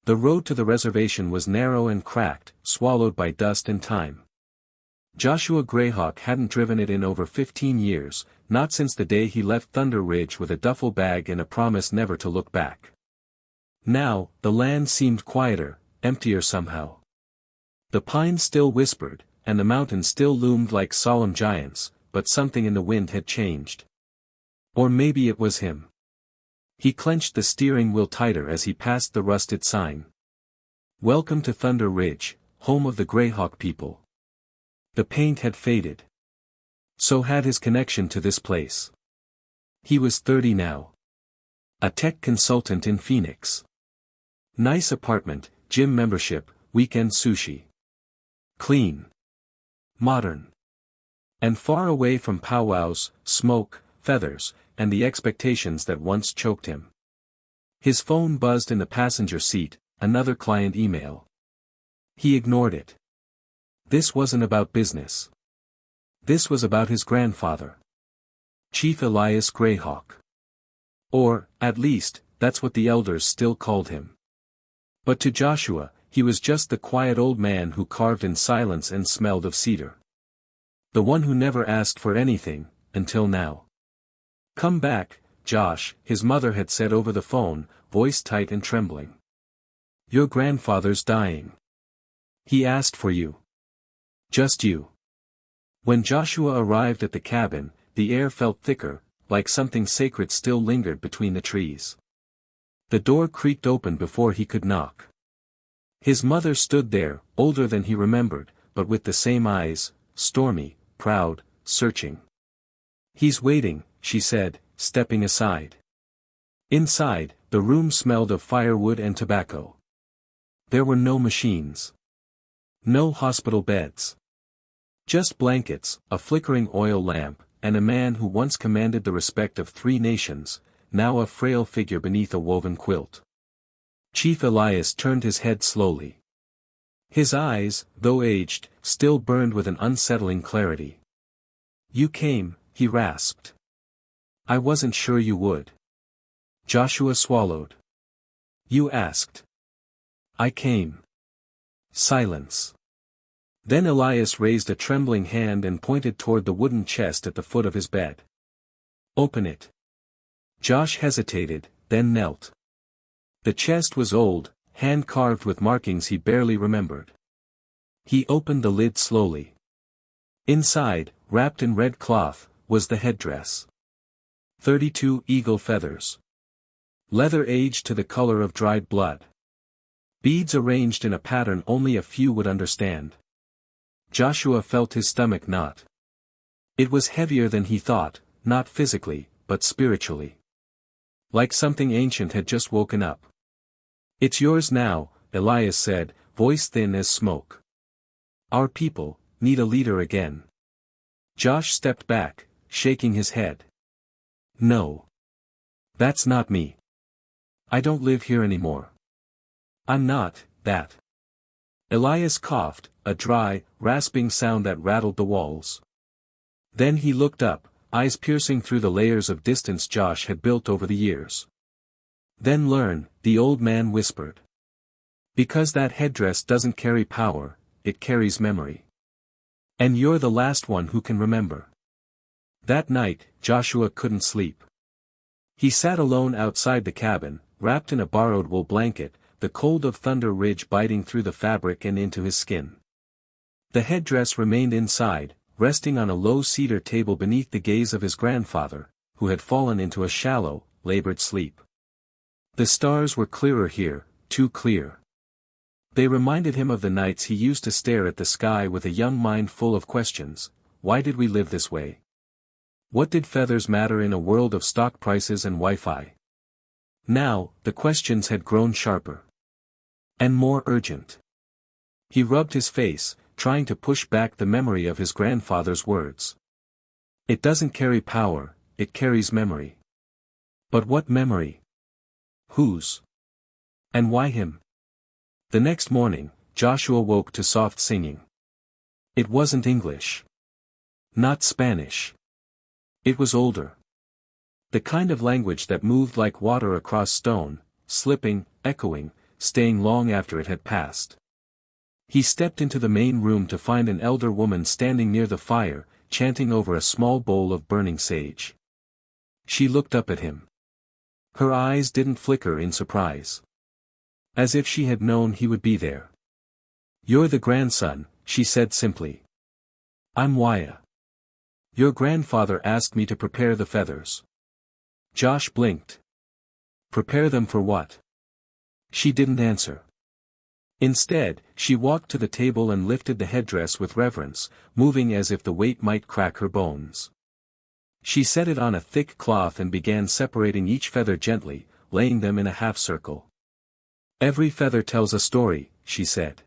The road to the reservation was narrow and cracked, swallowed by dust and time. Joshua Greyhawk hadn't driven it in over 15 years, not since the day he left Thunder Ridge with a duffel bag and a promise never to look back. Now, the land seemed quieter, emptier somehow. The pines still whispered, and the mountains still loomed like solemn giants, but something in the wind had changed. Or maybe it was him. He clenched the steering wheel tighter as he passed the rusted sign. "Welcome to Thunder Ridge, home of the Greyhawk people." The paint had faded. So had his connection to this place. He was 30 now. A tech consultant in Phoenix. Nice apartment, gym membership, weekend sushi. Clean. Modern. And far away from powwows, smoke, feathers, and the expectations that once choked him. His phone buzzed in the passenger seat, another client email. He ignored it. This wasn't about business. This was about his grandfather. Chief Elias Greyhawk. Or, at least, that's what the elders still called him. But to Joshua, he was just the quiet old man who carved in silence and smelled of cedar. The one who never asked for anything, until now. "Come back, Josh," his mother had said over the phone, voice tight and trembling. "Your grandfather's dying. He asked for you. Just you." When Joshua arrived at the cabin, the air felt thicker, like something sacred still lingered between the trees. The door creaked open before he could knock. His mother stood there, older than he remembered, but with the same eyes, stormy, proud, searching. "He's waiting," she said, stepping aside. Inside, the room smelled of firewood and tobacco. There were no machines. No hospital beds. Just blankets, a flickering oil lamp, and a man who once commanded the respect of 3 nations, now a frail figure beneath a woven quilt. Chief Elias turned his head slowly. His eyes, though aged, still burned with an unsettling clarity. "You came," he rasped. "I wasn't sure you would." Joshua swallowed. "You asked." "I came." Silence. Then Elias raised a trembling hand and pointed toward the wooden chest at the foot of his bed. "Open it." Josh hesitated, then knelt. The chest was old, hand-carved with markings he barely remembered. He opened the lid slowly. Inside, wrapped in red cloth, was the headdress. 32 eagle feathers. Leather aged to the color of dried blood. Beads arranged in a pattern only a few would understand. Joshua felt his stomach knot. It was heavier than he thought, not physically, but spiritually. Like something ancient had just woken up. "It's yours now," Elias said, voice thin as smoke. "Our people need a leader again." Josh stepped back, shaking his head. "No. That's not me. I don't live here anymore. I'm not that." Elias coughed, a dry, rasping sound that rattled the walls. Then he looked up, eyes piercing through the layers of distance Josh had built over the years. "Then learn," the old man whispered. "Because that headdress doesn't carry power, it carries memory. And you're the last one who can remember." That night, Joshua couldn't sleep. He sat alone outside the cabin, wrapped in a borrowed wool blanket, the cold of Thunder Ridge biting through the fabric and into his skin. The headdress remained inside, resting on a low cedar table beneath the gaze of his grandfather, who had fallen into a shallow, labored sleep. The stars were clearer here, too clear. They reminded him of the nights he used to stare at the sky with a young mind full of questions. Why did we live this way? What did feathers matter in a world of stock prices and Wi-Fi? Now, the questions had grown sharper. And more urgent. He rubbed his face, trying to push back the memory of his grandfather's words. "It doesn't carry power, it carries memory." But what memory? Whose? And why him? The next morning, Joshua woke to soft singing. It wasn't English. Not Spanish. It was older. The kind of language that moved like water across stone, slipping, echoing, staying long after it had passed. He stepped into the main room to find an elder woman standing near the fire, chanting over a small bowl of burning sage. She looked up at him. Her eyes didn't flicker in surprise. As if she had known he would be there. "You're the grandson," she said simply. "I'm Waya. Your grandfather asked me to prepare the feathers." Josh blinked. "Prepare them for what?" She didn't answer. Instead, she walked to the table and lifted the headdress with reverence, moving as if the weight might crack her bones. She set it on a thick cloth and began separating each feather gently, laying them in a half-circle. "Every feather tells a story," she said.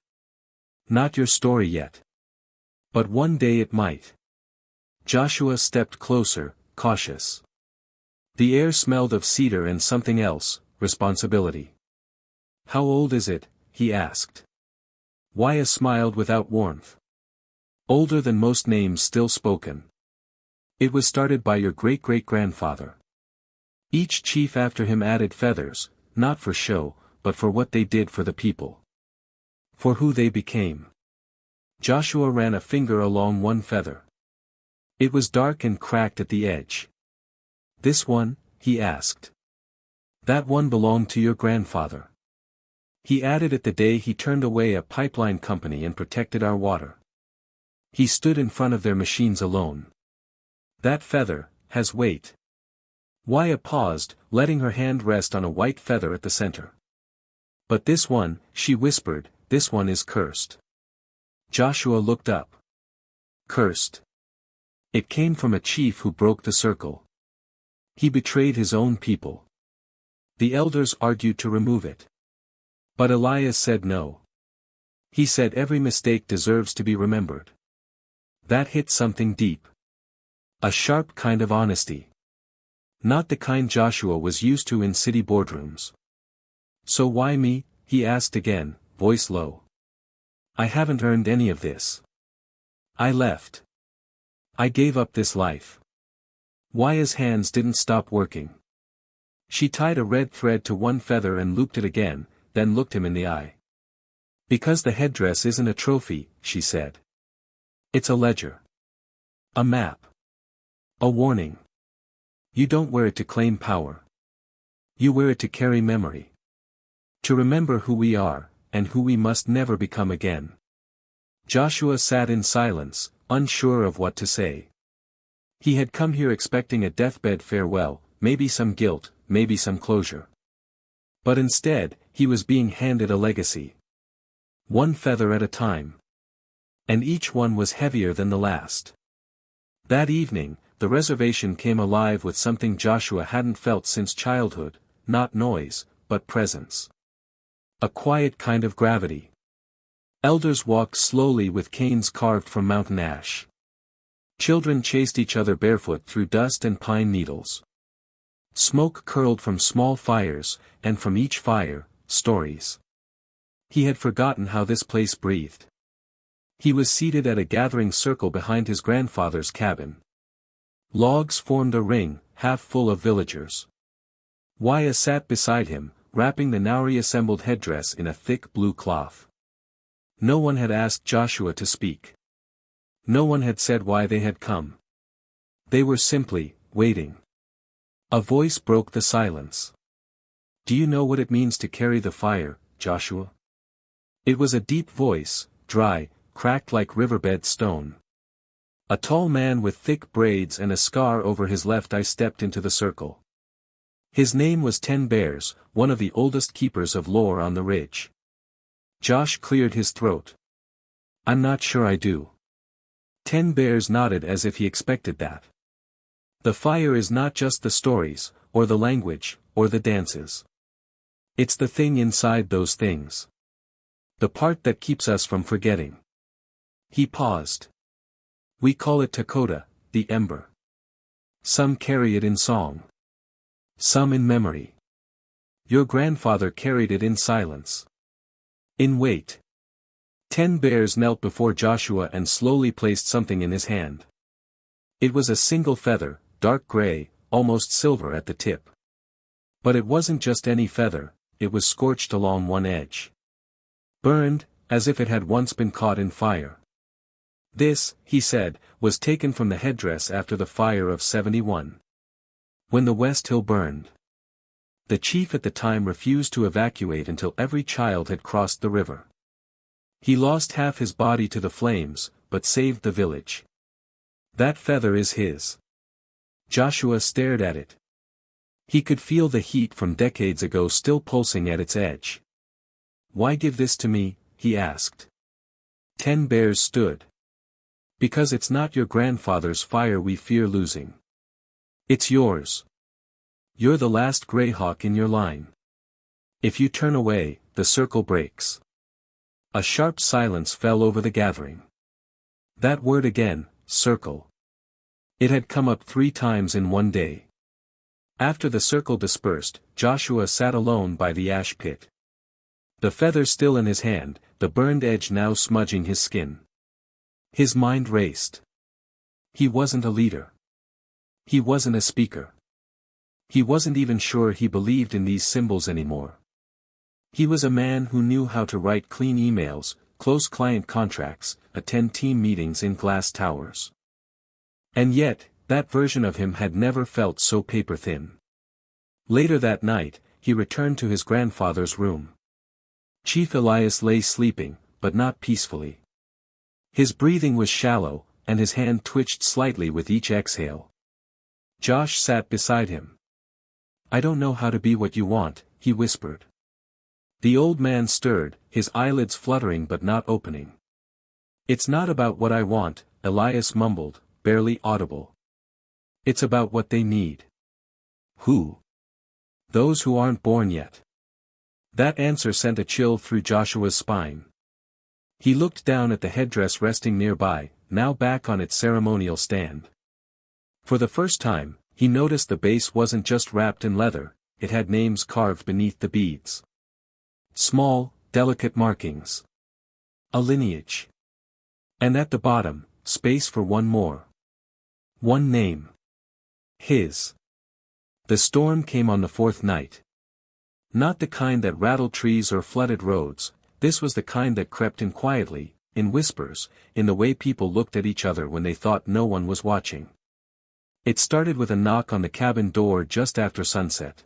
"Not your story yet. But one day it might." Joshua stepped closer, cautious. The air smelled of cedar and something else, responsibility. "How old is it?" he asked. Waya smiled without warmth. "Older than most names still spoken. It was started by your great-great-grandfather. Each chief after him added feathers, not for show, but for what they did for the people. For who they became." Joshua ran a finger along one feather. It was dark and cracked at the edge. "This one?" he asked. "That one belonged to your grandfather. He added it the day he turned away a pipeline company and protected our water. He stood in front of their machines alone. That feather has weight." Waya paused, letting her hand rest on a white feather at the center. "But this one," she whispered, "this one is cursed." Joshua looked up. Cursed. It came from a chief who broke the circle. He betrayed his own people. The elders argued to remove it. But Elias said no. He said every mistake deserves to be remembered. That hit something deep. A sharp kind of honesty. Not the kind Joshua was used to in city boardrooms. "So why me?" he asked again, voice low. "I haven't earned any of this. I left. I gave up this life." Waya's hands didn't stop working. She tied a red thread to one feather and looped it again, then looked him in the eye. "Because the headdress isn't a trophy," she said. "It's a ledger. A map. A warning. You don't wear it to claim power. You wear it to carry memory. To remember who we are, and who we must never become again." Joshua sat in silence, unsure of what to say. He had come here expecting a deathbed farewell, maybe some guilt, maybe some closure. But instead, he was being handed a legacy. One feather at a time. And each one was heavier than the last. That evening, the reservation came alive with something Joshua hadn't felt since childhood, not noise, but presence. A quiet kind of gravity. Elders walked slowly with canes carved from mountain ash. Children chased each other barefoot through dust and pine needles. Smoke curled from small fires, and from each fire, stories. He had forgotten how this place breathed. He was seated at a gathering circle behind his grandfather's cabin. Logs formed a ring, half full of villagers. Waya sat beside him, wrapping the now reassembled headdress in a thick blue cloth. No one had asked Joshua to speak. No one had said why they had come. They were simply waiting. A voice broke the silence. "Do you know what it means to carry the fire, Joshua?" It was a deep voice, dry, cracked like riverbed stone. A tall man with thick braids and a scar over his left eye stepped into the circle. His name was 10 Bears, one of the oldest keepers of lore on the ridge. Josh cleared his throat. "I'm not sure I do." 10 Bears nodded as if he expected that. "The fire is not just the stories, or the language, or the dances. It's the thing inside those things. The part that keeps us from forgetting." He paused. "We call it Takota, the ember. Some carry it in song. Some in memory. Your grandfather carried it in silence. In wait." 10 Bears knelt before Joshua and slowly placed something in his hand. It was a single feather, dark gray, almost silver at the tip. But it wasn't just any feather, it was scorched along one edge. Burned, as if it had once been caught in fire. This, he said, was taken from the headdress after the fire of '71. When the West Hill burned. The chief at the time refused to evacuate until every child had crossed the river. He lost half his body to the flames, but saved the village. That feather is his. Joshua stared at it. He could feel the heat from decades ago still pulsing at its edge. "Why give this to me?" he asked. 10 bears stood. "Because it's not your grandfather's fire we fear losing. It's yours. You're the last Greyhawk in your line. If you turn away, the circle breaks." A sharp silence fell over the gathering. That word again, circle. It had come up 3 times in one day. After the circle dispersed, Joshua sat alone by the ash pit. The feather still in his hand, the burned edge now smudging his skin. His mind raced. He wasn't a leader. He wasn't a speaker. He wasn't even sure he believed in these symbols anymore. He was a man who knew how to write clean emails, close client contracts, attend team meetings in glass towers. And yet, that version of him had never felt so paper-thin. Later that night, he returned to his grandfather's room. Chief Elias lay sleeping, but not peacefully. His breathing was shallow, and his hand twitched slightly with each exhale. Josh sat beside him. "I don't know how to be what you want," he whispered. The old man stirred, his eyelids fluttering but not opening. "It's not about what I want," Elias mumbled, barely audible. "It's about what they need." "Who?" "Those who aren't born yet." That answer sent a chill through Joshua's spine. He looked down at the headdress resting nearby, now back on its ceremonial stand. For the first time, he noticed the base wasn't just wrapped in leather, it had names carved beneath the beads. Small, delicate markings. A lineage. And at the bottom, space for one more. One name. His. The storm came on the 4th night. Not the kind that rattled trees or flooded roads, this was the kind that crept in quietly, in whispers, in the way people looked at each other when they thought no one was watching. It started with a knock on the cabin door just after sunset.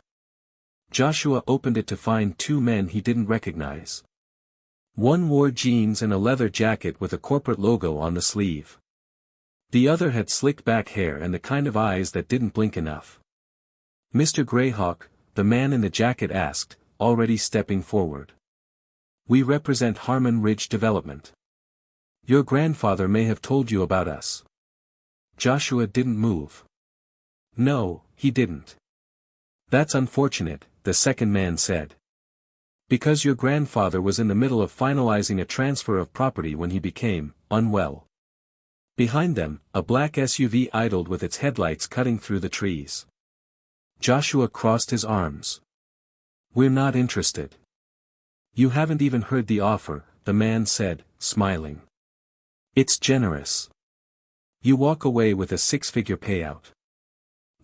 Joshua opened it to find 2 men he didn't recognize. One wore jeans and a leather jacket with a corporate logo on the sleeve. The other had slicked back hair and the kind of eyes that didn't blink enough. "Mr. Greyhawk," the man in the jacket asked, already stepping forward. "We represent Harmon Ridge Development. Your grandfather may have told you about us." Joshua didn't move. "No, he didn't." "That's unfortunate," the second man said. "Because your grandfather was in the middle of finalizing a transfer of property when he became unwell." Behind them, a black SUV idled with its headlights cutting through the trees. Joshua crossed his arms. "We're not interested." "You haven't even heard the offer," the man said, smiling. "It's generous. You walk away with a 6-figure payout.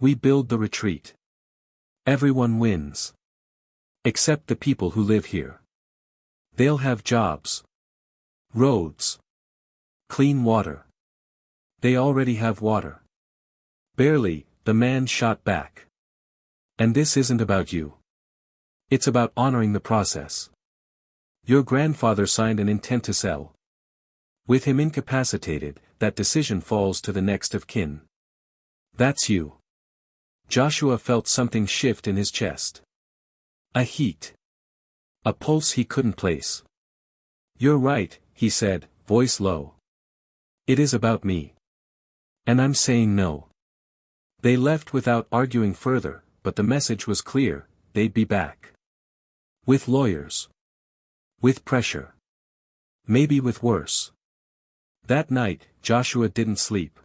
We build the retreat. Everyone wins. Except the people who live here. They'll have jobs. Roads. Clean water. They already have water." "Barely," the man shot back. "And this isn't about you. It's about honoring the process. Your grandfather signed an intent to sell. With him incapacitated, that decision falls to the next of kin. That's you." Joshua felt something shift in his chest. A heat. A pulse he couldn't place. "You're right," he said, voice low. "It is about me. And I'm saying no." They left without arguing further, but the message was clear, they'd be back. With lawyers. With pressure. Maybe with worse. That night, Joshua didn't sleep.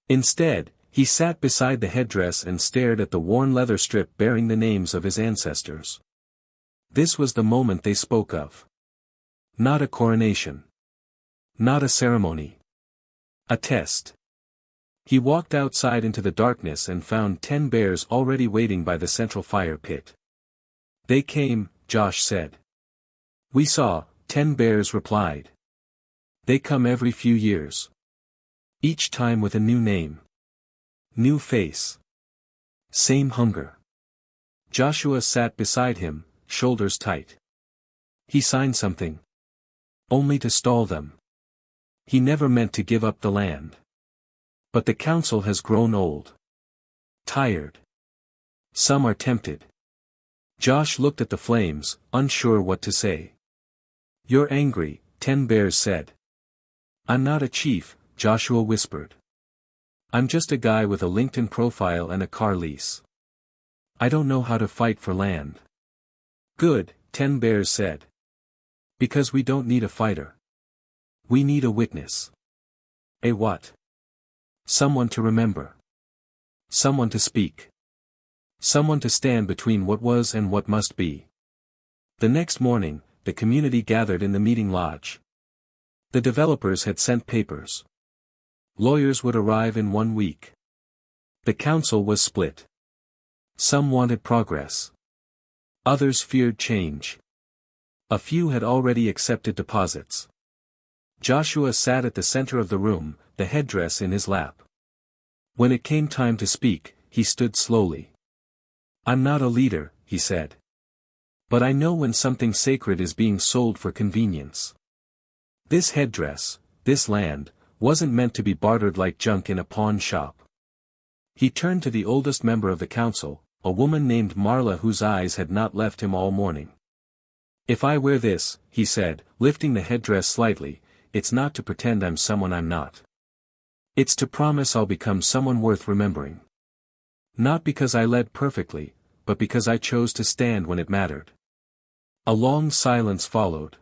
Instead, he sat beside the headdress and stared at the worn leather strip bearing the names of his ancestors. This was the moment they spoke of. Not a coronation. Not a ceremony. A test. He walked outside into the darkness and found 10 bears already waiting by the central fire pit. They came, Josh said. We saw, 10 bears replied. They come every few years. Each time with a new name. New face. Same hunger. Joshua sat beside him, shoulders tight. He signed something. Only to stall them. He never meant to give up the land. But the council has grown old. Tired. Some are tempted. Josh looked at the flames, unsure what to say. You're angry, 10 bears said. I'm not a chief, Joshua whispered. I'm just a guy with a LinkedIn profile and a car lease. I don't know how to fight for land. Good, 10 bears said. Because we don't need a fighter. We need a witness. A what? Someone to remember. Someone to speak. Someone to stand between what was and what must be. The next morning, the community gathered in the meeting lodge. The developers had sent papers. Lawyers would arrive in 1 week. The council was split. Some wanted progress. Others feared change. A few had already accepted deposits. Joshua sat at the center of the room, the headdress in his lap. When it came time to speak, he stood slowly. I'm not a leader, he said. But I know when something sacred is being sold for convenience. This headdress, this land, wasn't meant to be bartered like junk in a pawn shop. He turned to the oldest member of the council, a woman named Marla whose eyes had not left him all morning. If I wear this, he said, lifting the headdress slightly, it's not to pretend I'm someone I'm not. It's to promise I'll become someone worth remembering. Not because I led perfectly, but because I chose to stand when it mattered. A long silence followed.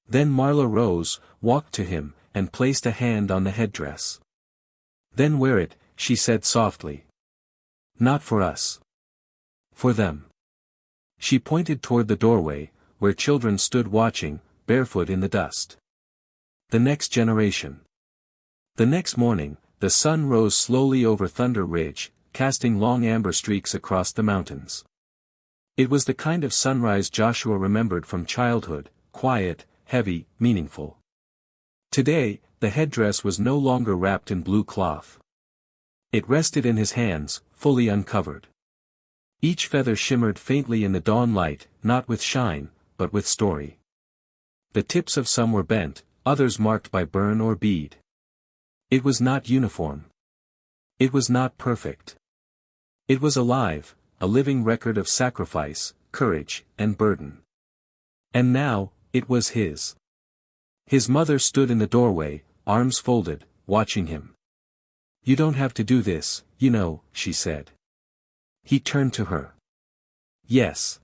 Then Marla rose, walked to him, and placed a hand on the headdress. Then wear it, she said softly. Not for us. For them. She pointed toward the doorway, where children stood watching, barefoot in the dust. The next generation. The next morning, the sun rose slowly over Thunder Ridge, casting long amber streaks across the mountains. It was the kind of sunrise Joshua remembered from childhood, quiet, heavy, meaningful. Today, the headdress was no longer wrapped in blue cloth. It rested in his hands, fully uncovered. Each feather shimmered faintly in the dawn light, not with shine, but with story. The tips of some were bent, others marked by burn or bead. It was not uniform. It was not perfect. It was alive, a living record of sacrifice, courage, and burden. And now, it was his. His mother stood in the doorway, arms folded, watching him. You don't have to do this, you know, she said. He turned to her. Yes.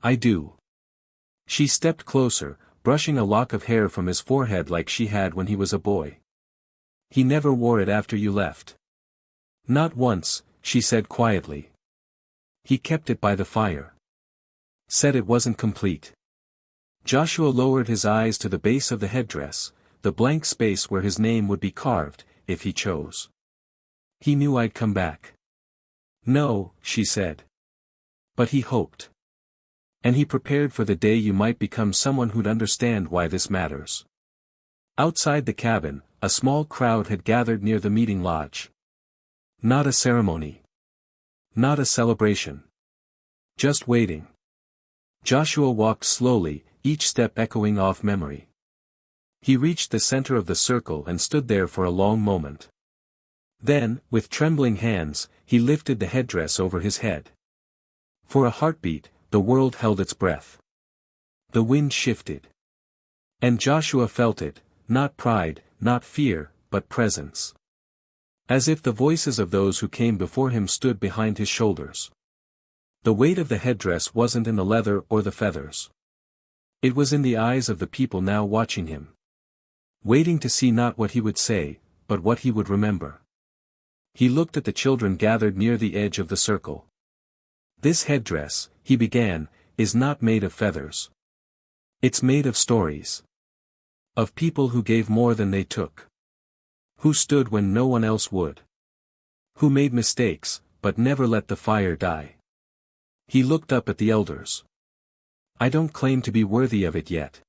I do. She stepped closer, brushing a lock of hair from his forehead like she had when he was a boy. He never wore it after you left. Not once, she said quietly. He kept it by the fire. Said it wasn't complete. Joshua lowered his eyes to the base of the headdress, the blank space where his name would be carved, if he chose. He knew I'd come back. No, she said. But he hoped. And he prepared for the day you might become someone who'd understand why this matters. Outside the cabin, a small crowd had gathered near the meeting lodge. Not a ceremony. Not a celebration. Just waiting. Joshua walked slowly, each step echoing off memory. He reached the center of the circle and stood there for a long moment. Then, with trembling hands, he lifted the headdress over his head. For a heartbeat, the world held its breath. The wind shifted. And Joshua felt it, not pride, not fear, but presence. As if the voices of those who came before him stood behind his shoulders. The weight of the headdress wasn't in the leather or the feathers. It was in the eyes of the people now watching him. Waiting to see not what he would say, but what he would remember. He looked at the children gathered near the edge of the circle. This headdress, he began, is not made of feathers. It's made of stories. Of people who gave more than they took. Who stood when no one else would. Who made mistakes, but never let the fire die. He looked up at the elders. I don't claim to be worthy of it yet.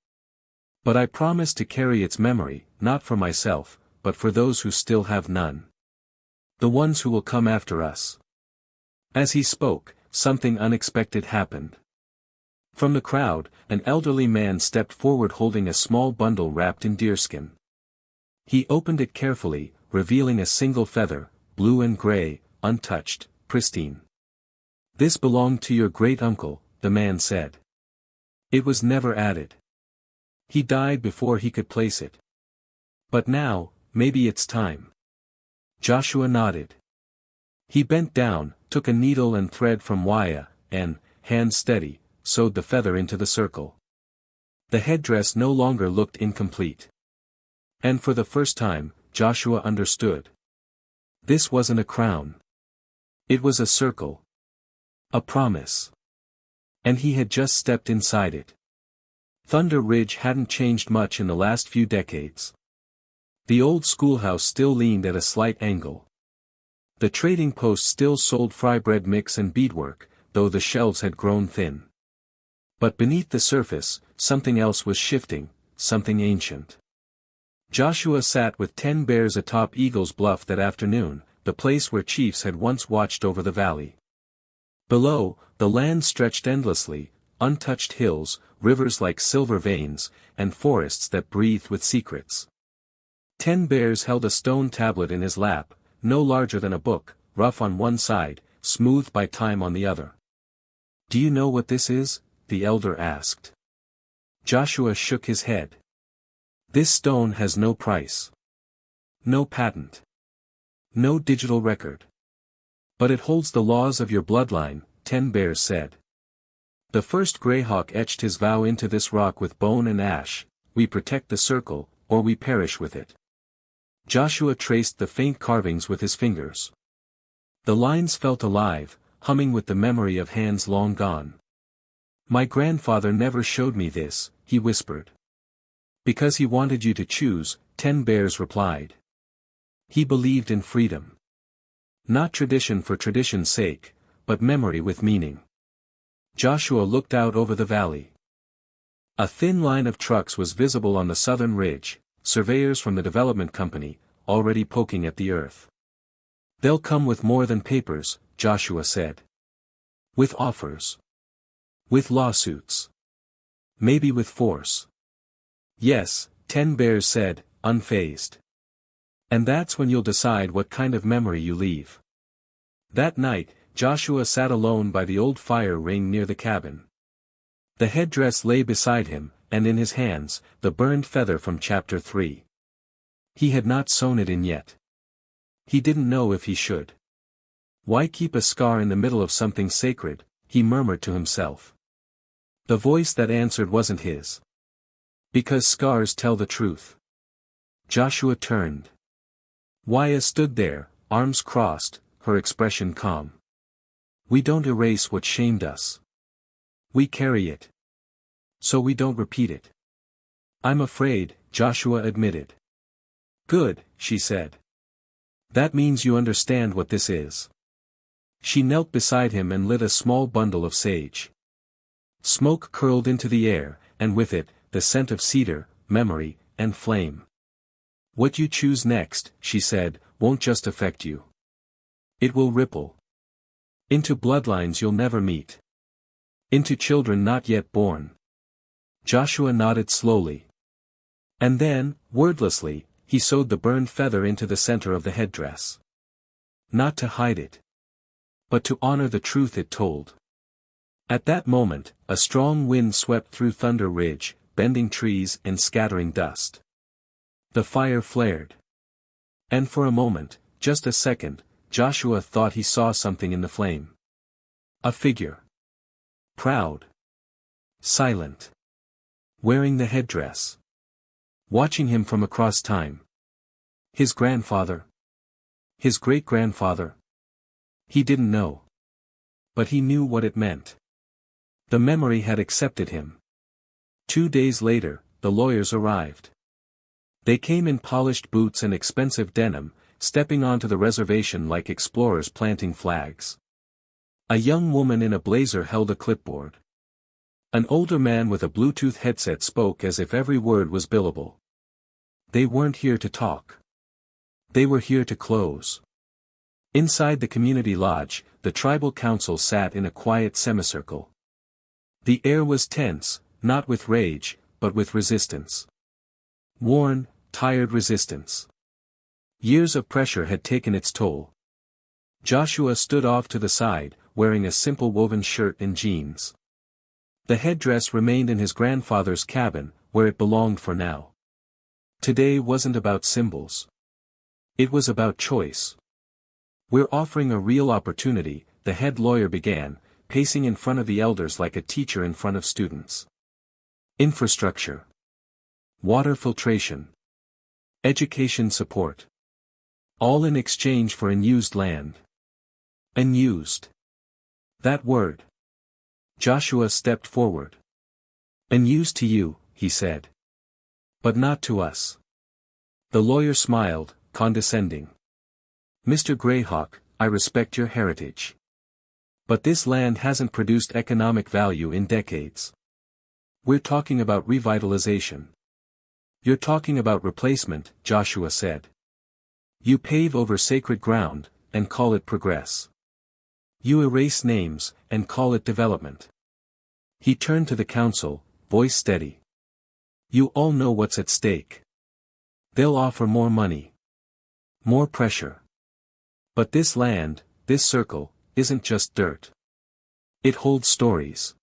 But I promise to carry its memory, not for myself, but for those who still have none. The ones who will come after us. As he spoke, something unexpected happened. From the crowd, an elderly man stepped forward holding a small bundle wrapped in deerskin. He opened it carefully, revealing a single feather, blue and gray, untouched, pristine. This belonged to your great-uncle, the man said. It was never added. He died before he could place it. But now, maybe it's time. Joshua nodded. He bent down, took a needle and thread from Waya, and, hand steady, sewed the feather into the circle. The headdress no longer looked incomplete. And for the first time, Joshua understood. This wasn't a crown. It was a circle. A promise. And he had just stepped inside it. Thunder Ridge hadn't changed much in the last few decades. The old schoolhouse still leaned at a slight angle. The trading post still sold fry bread mix and beadwork, though the shelves had grown thin. But beneath the surface, something else was shifting, something ancient. Joshua sat with 10 bears atop Eagle's Bluff that afternoon, the place where chiefs had once watched over the valley. Below, the land stretched endlessly, untouched hills, rivers like silver veins, and forests that breathed with secrets. 10 bears held a stone tablet in his lap, no larger than a book, rough on one side, smooth by time on the other. Do you know what this is? The elder asked. Joshua shook his head. This stone has no price. No patent. No digital record. But it holds the laws of your bloodline, 10 bears said. The first Greyhawk etched his vow into this rock with bone and ash: we protect the circle, or we perish with it. Joshua traced the faint carvings with his fingers. The lines felt alive, humming with the memory of hands long gone. My grandfather never showed me this, he whispered. Because he wanted you to choose, 10 bears replied. He believed in freedom. Not tradition for tradition's sake, but memory with meaning. Joshua looked out over the valley. A thin line of trucks was visible on the southern ridge, surveyors from the development company, already poking at the earth. They'll come with more than papers, Joshua said. With offers. With lawsuits. Maybe with force. Yes, 10 bears said, unfazed. And that's when you'll decide what kind of memory you leave. That night, Joshua sat alone by the old fire ring near the cabin. The headdress lay beside him, and in his hands, the burned feather from Chapter 3. He had not sewn it in yet. He didn't know if he should. Why keep a scar in the middle of something sacred, he murmured to himself. The voice that answered wasn't his. Because scars tell the truth. Joshua turned. Waya stood there, arms crossed, her expression calm. We don't erase what shamed us. We carry it. So we don't repeat it. I'm afraid, Joshua admitted. Good, she said. That means you understand what this is. She knelt beside him and lit a small bundle of sage. Smoke curled into the air, and with it, the scent of cedar, memory, and flame. What you choose next, she said, won't just affect you. It will ripple. Into bloodlines you'll never meet. Into children not yet born. Joshua nodded slowly. And then, wordlessly, he sewed the burned feather into the center of the headdress. Not to hide it. But to honor the truth it told. At that moment, a strong wind swept through Thunder Ridge, bending trees and scattering dust. The fire flared. And for a moment, just a second, Joshua thought he saw something in the flame. A figure. Proud. Silent. Wearing the headdress. Watching him from across time. His grandfather. His great-grandfather. He didn't know. But he knew what it meant. The memory had accepted him. 2 days later, the lawyers arrived. They came in polished boots and expensive denim, stepping onto the reservation like explorers planting flags. A young woman in a blazer held a clipboard. An older man with a Bluetooth headset spoke as if every word was billable. They weren't here to talk. They were here to close. Inside the community lodge, the tribal council sat in a quiet semicircle. The air was tense, not with rage, but with resistance. Worn, tired resistance. Years of pressure had taken its toll. Joshua stood off to the side, wearing a simple woven shirt and jeans. The headdress remained in his grandfather's cabin, where it belonged for now. Today wasn't about symbols. It was about choice. "We're offering a real opportunity," the head lawyer began, pacing in front of the elders like a teacher in front of students. Infrastructure. Water filtration. Education support. All in exchange for unused land. Unused. That word. Joshua stepped forward. "Unused to you," he said. "But not to us." The lawyer smiled, condescending. "Mr. Greyhawk, I respect your heritage. But this land hasn't produced economic value in decades. We're talking about revitalization." "You're talking about replacement," Joshua said. "You pave over sacred ground, and call it progress. You erase names, and call it development." He turned to the council, voice steady. "You all know what's at stake. They'll offer more money. More pressure. But this land, this circle, isn't just dirt. It holds stories.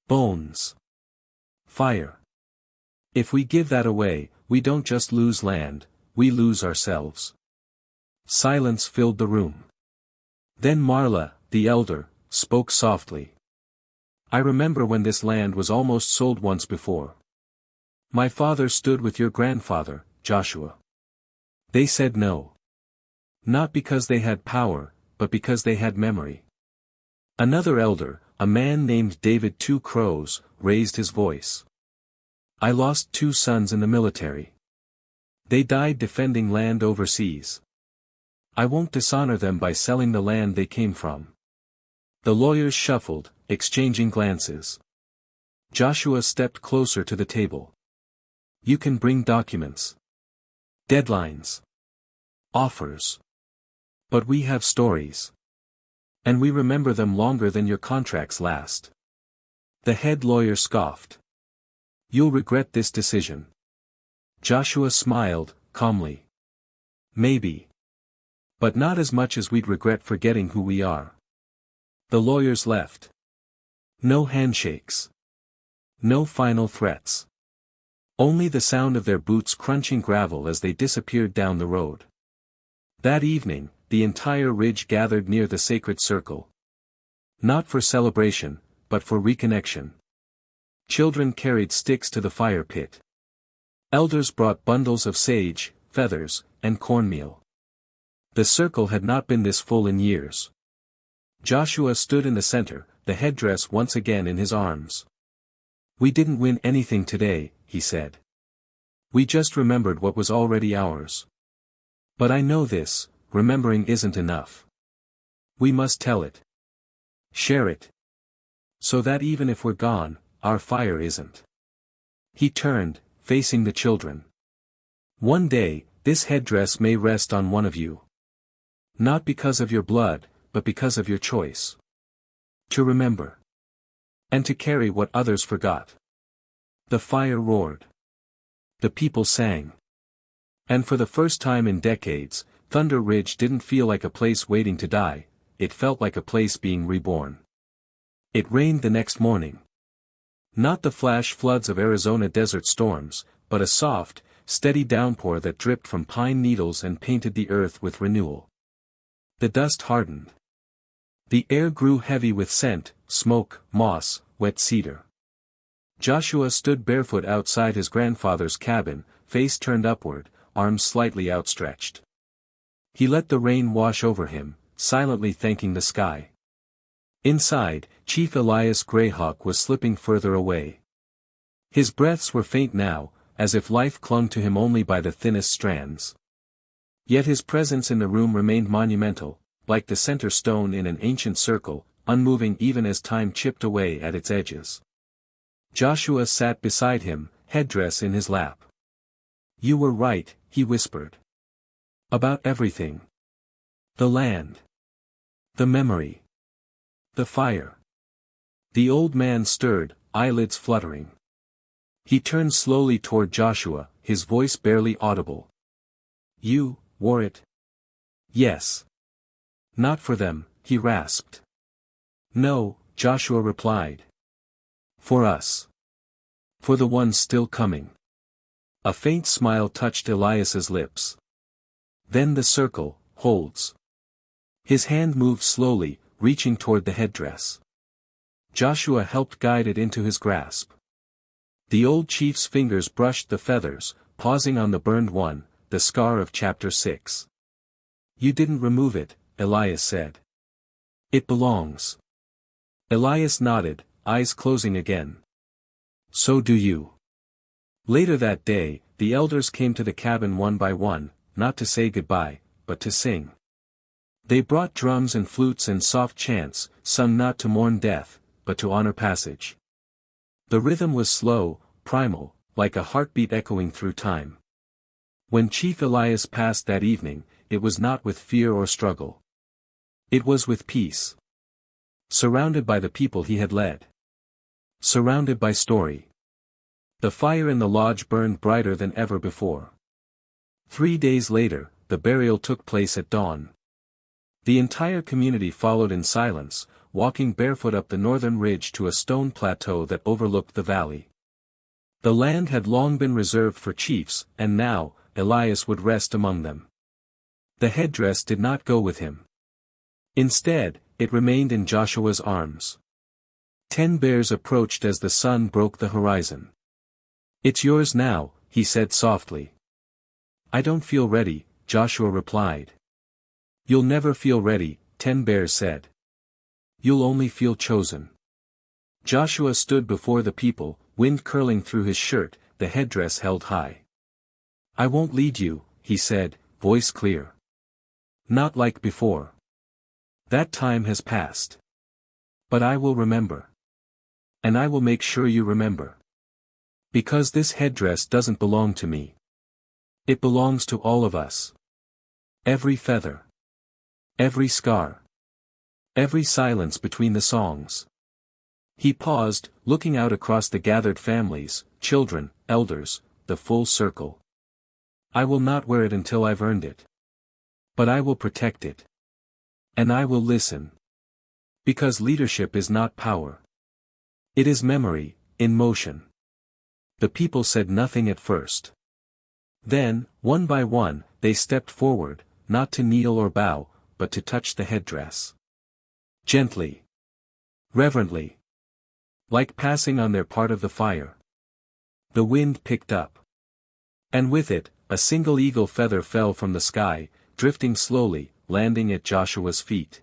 Bones. Fire. If we give that away, we don't just lose land, we lose ourselves." Silence filled the room. Then Marla, the elder, spoke softly. "I remember when this land was almost sold once before. My father stood with your grandfather, Joshua. They said no. Not because they had power, but because they had memory." Another elder, a man named David Two Crows, raised his voice. "I lost 2 sons in the military. They died defending land overseas. I won't dishonor them by selling the land they came from." The lawyers shuffled, exchanging glances. Joshua stepped closer to the table. "You can bring documents. Deadlines. Offers. But we have stories. And we remember them longer than your contracts last." The head lawyer scoffed. "You'll regret this decision." Joshua smiled, calmly. "Maybe. But not as much as we'd regret forgetting who we are." The lawyers left. No handshakes. No final threats. Only the sound of their boots crunching gravel as they disappeared down the road. That evening, the entire ridge gathered near the sacred circle. Not for celebration, but for reconnection. Children carried sticks to the fire pit. Elders brought bundles of sage, feathers, and cornmeal. The circle had not been this full in years. Joshua stood in the center, the headdress once again in his arms. "We didn't win anything today," he said. "We just remembered what was already ours. But I know this, remembering isn't enough. We must tell it. Share it. So that even if we're gone, our fire isn't." He turned, facing the children. "One day, this headdress may rest on one of you. Not because of your blood, but because of your choice. To remember. And to carry what others forgot." The fire roared. The people sang. And for the first time in decades, Thunder Ridge didn't feel like a place waiting to die, it felt like a place being reborn. It rained the next morning. Not the flash floods of Arizona desert storms, but a soft, steady downpour that dripped from pine needles and painted the earth with renewal. The dust hardened. The air grew heavy with scent, smoke, moss, wet cedar. Joshua stood barefoot outside his grandfather's cabin, face turned upward, arms slightly outstretched. He let the rain wash over him, silently thanking the sky. Inside, Chief Elias Greyhawk was slipping further away. His breaths were faint now, as if life clung to him only by the thinnest strands. Yet his presence in the room remained monumental, like the center stone in an ancient circle, unmoving even as time chipped away at its edges. Joshua sat beside him, headdress in his lap. You were right, he whispered. About everything. The land. The memory. The fire. The old man stirred, eyelids fluttering. He turned slowly toward Joshua, his voice barely audible. You wore it? Yes. Not for them, he rasped. No, Joshua replied. For us. For the ones still coming. A faint smile touched Elias's lips. Then the circle holds. His hand moved slowly, reaching toward the headdress. Joshua helped guide it into his grasp. The old chief's fingers brushed the feathers, pausing on the burned one, the scar of chapter 6. You didn't remove it, Elias said. It belongs. Elias nodded, eyes closing again. So do you. Later that day, the elders came to the cabin one by one, not to say goodbye, but to sing. They brought drums and flutes and soft chants, sung not to mourn death, but to honor passage. The rhythm was slow, primal, like a heartbeat echoing through time. When Chief Elias passed that evening, it was not with fear or struggle. It was with peace. Surrounded by the people he had led. Surrounded by story. The fire in the lodge burned brighter than ever before. 3 days later, the burial took place at dawn. The entire community followed in silence, walking barefoot up the northern ridge to a stone plateau that overlooked the valley. The land had long been reserved for chiefs, and now, Elias would rest among them. The headdress did not go with him. Instead, it remained in Joshua's arms. 10 bears approached as the sun broke the horizon. It's yours now, he said softly. I don't feel ready, Joshua replied. You'll never feel ready, 10 bears said. You'll only feel chosen. Joshua stood before the people, wind curling through his shirt, the headdress held high. I won't lead you, he said, voice clear. Not like before. That time has passed. But I will remember. And I will make sure you remember. Because this headdress doesn't belong to me. It belongs to all of us. Every feather. Every scar. Every silence between the songs. He paused, looking out across the gathered families, children, elders, the full circle. I will not wear it until I've earned it. But I will protect it. And I will listen. Because leadership is not power. It is memory, in motion. The people said nothing at first. Then, one by one, they stepped forward, not to kneel or bow, but to touch the headdress. Gently. Reverently. Like passing on their part of the fire. The wind picked up. And with it, a single eagle feather fell from the sky, drifting slowly, landing at Joshua's feet.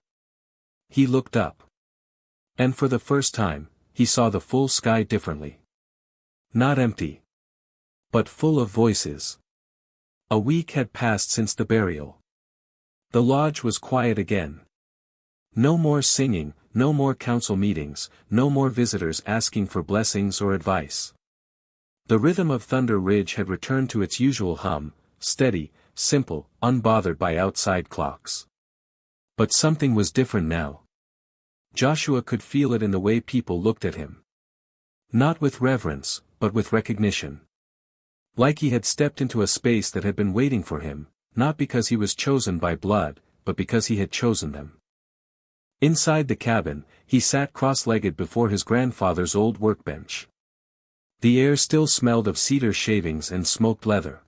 He looked up. And for the first time, he saw the full sky differently. Not empty. But full of voices. A week had passed since the burial. The lodge was quiet again. No more singing, no more council meetings, no more visitors asking for blessings or advice. The rhythm of Thunder Ridge had returned to its usual hum, steady, simple, unbothered by outside clocks. But something was different now. Joshua could feel it in the way people looked at him. Not with reverence, but with recognition. Like he had stepped into a space that had been waiting for him, not because he was chosen by blood, but because he had chosen them. Inside the cabin, he sat cross-legged before his grandfather's old workbench. The air still smelled of cedar shavings and smoked leather.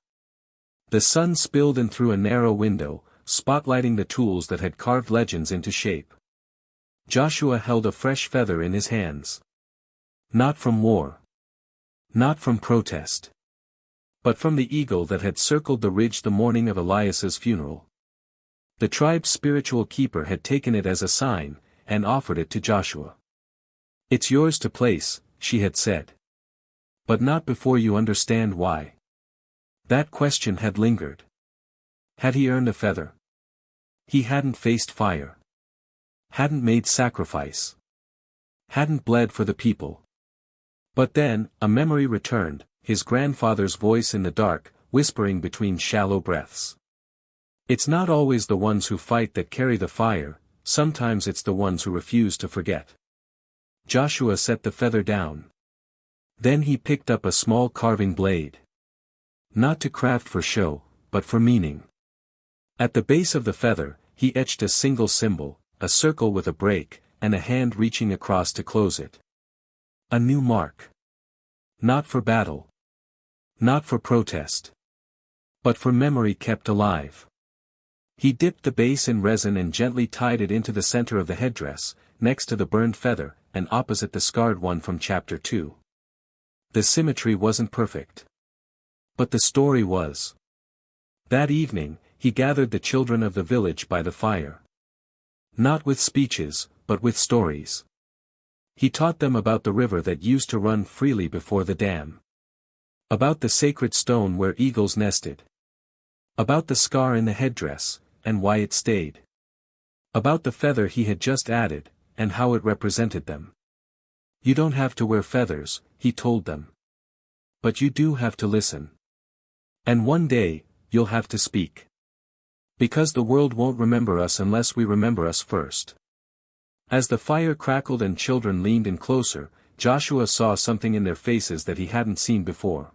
The sun spilled in through a narrow window, spotlighting the tools that had carved legends into shape. Joshua held a fresh feather in his hands. Not from war. Not from protest. But from the eagle that had circled the ridge the morning of Elias's funeral. The tribe's spiritual keeper had taken it as a sign, and offered it to Joshua. It's yours to place, she had said. But not before you understand why. That question had lingered. Had he earned a feather? He hadn't faced fire. Hadn't made sacrifice. Hadn't bled for the people. But then, a memory returned, his grandfather's voice in the dark, whispering between shallow breaths. It's not always the ones who fight that carry the fire, sometimes it's the ones who refuse to forget. Joshua set the feather down. Then he picked up a small carving blade. Not to craft for show, but for meaning. At the base of the feather, he etched a single symbol, a circle with a break, and a hand reaching across to close it. A new mark. Not for battle. Not for protest. But for memory kept alive. He dipped the base in resin and gently tied it into the center of the headdress, next to the burned feather, and opposite the scarred one from Chapter 2. The symmetry wasn't perfect. But the story was. That evening, he gathered the children of the village by the fire. Not with speeches, but with stories. He taught them about the river that used to run freely before the dam. About the sacred stone where eagles nested. About the scar in the headdress, and why it stayed. About the feather he had just added, and how it represented them. You don't have to wear feathers, he told them. But you do have to listen. And one day, you'll have to speak. Because the world won't remember us unless we remember us first. As the fire crackled and children leaned in closer, Joshua saw something in their faces that he hadn't seen before.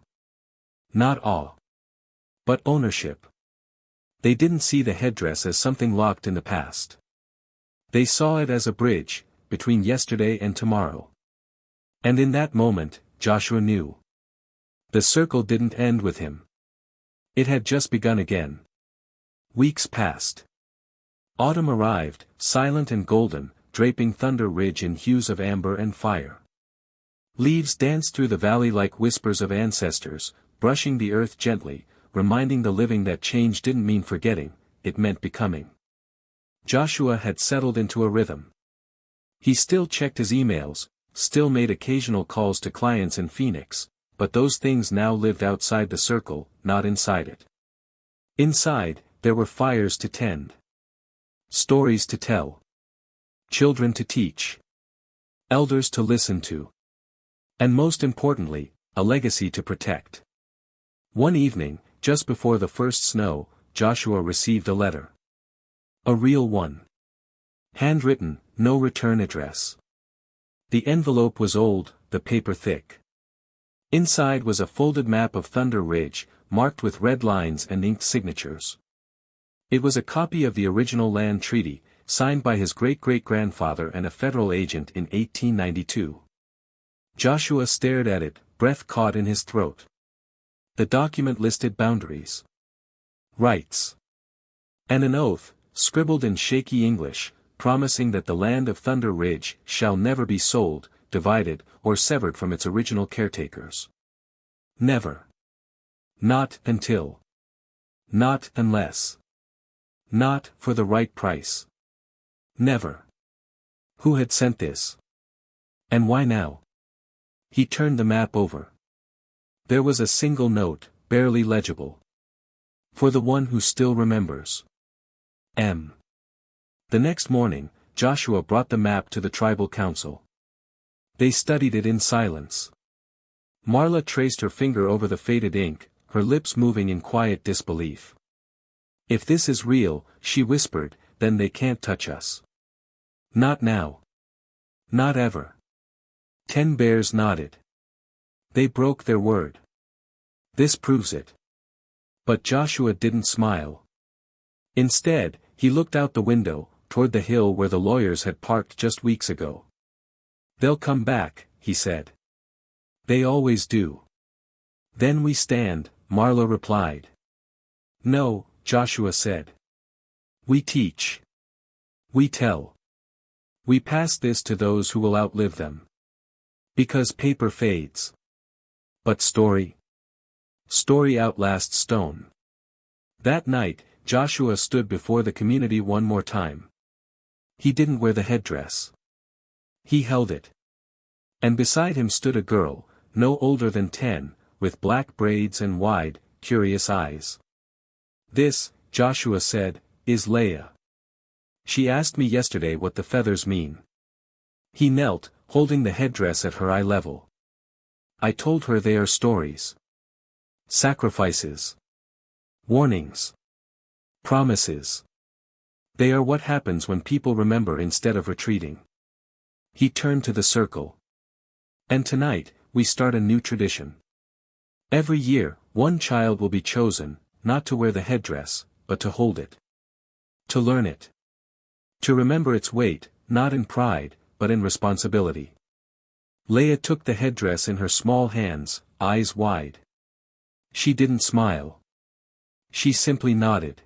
Not awe. But ownership. They didn't see the headdress as something locked in the past. They saw it as a bridge, between yesterday and tomorrow. And in that moment, Joshua knew. The circle didn't end with him. It had just begun again. Weeks passed. Autumn arrived, silent and golden, draping Thunder Ridge in hues of amber and fire. Leaves danced through the valley like whispers of ancestors, brushing the earth gently, reminding the living that change didn't mean forgetting, it meant becoming. Joshua had settled into a rhythm. He still checked his emails, still made occasional calls to clients in Phoenix, but those things now lived outside the circle, not inside it. Inside, there were fires to tend. Stories to tell. Children to teach. Elders to listen to. And most importantly, a legacy to protect. One evening, just before the first snow, Joshua received a letter. A real one. Handwritten, no return address. The envelope was old, the paper thick. Inside was a folded map of Thunder Ridge, marked with red lines and inked signatures. It was a copy of the original land treaty, signed by his great-great-grandfather and a federal agent in 1892. Joshua stared at it, breath caught in his throat. The document listed boundaries. Rights. And an oath, scribbled in shaky English, promising that the land of Thunder Ridge shall never be sold, divided, or severed from its original caretakers. Never. Not until. Not unless. Not for the right price. Never. Who had sent this? And why now? He turned the map over. There was a single note, barely legible. For the one who still remembers. M. The next morning, Joshua brought the map to the tribal council. They studied it in silence. Marla traced her finger over the faded ink, her lips moving in quiet disbelief. If this is real, she whispered, then they can't touch us. Not now. Not ever. 10 bears nodded. They broke their word. This proves it. But Joshua didn't smile. Instead, he looked out the window, toward the hill where the lawyers had parked just weeks ago. They'll come back, he said. They always do. Then we stand, Marla replied. No, Joshua said. We teach. We tell. We pass this to those who will outlive them. Because paper fades. But story? Story outlasts stone. That night, Joshua stood before the community one more time. He didn't wear the headdress. He held it. And beside him stood a girl, no older than 10, with black braids and wide, curious eyes. This, Joshua said, is Leah. She asked me yesterday what the feathers mean. He knelt, holding the headdress at her eye level. I told her they are stories. Sacrifices. Warnings. Promises. They are what happens when people remember instead of retreating. He turned to the circle. And tonight, we start a new tradition. Every year, one child will be chosen, not to wear the headdress, but to hold it. To learn it. To remember its weight, not in pride, but in responsibility. Leia took the headdress in her small hands, eyes wide. She didn't smile. She simply nodded.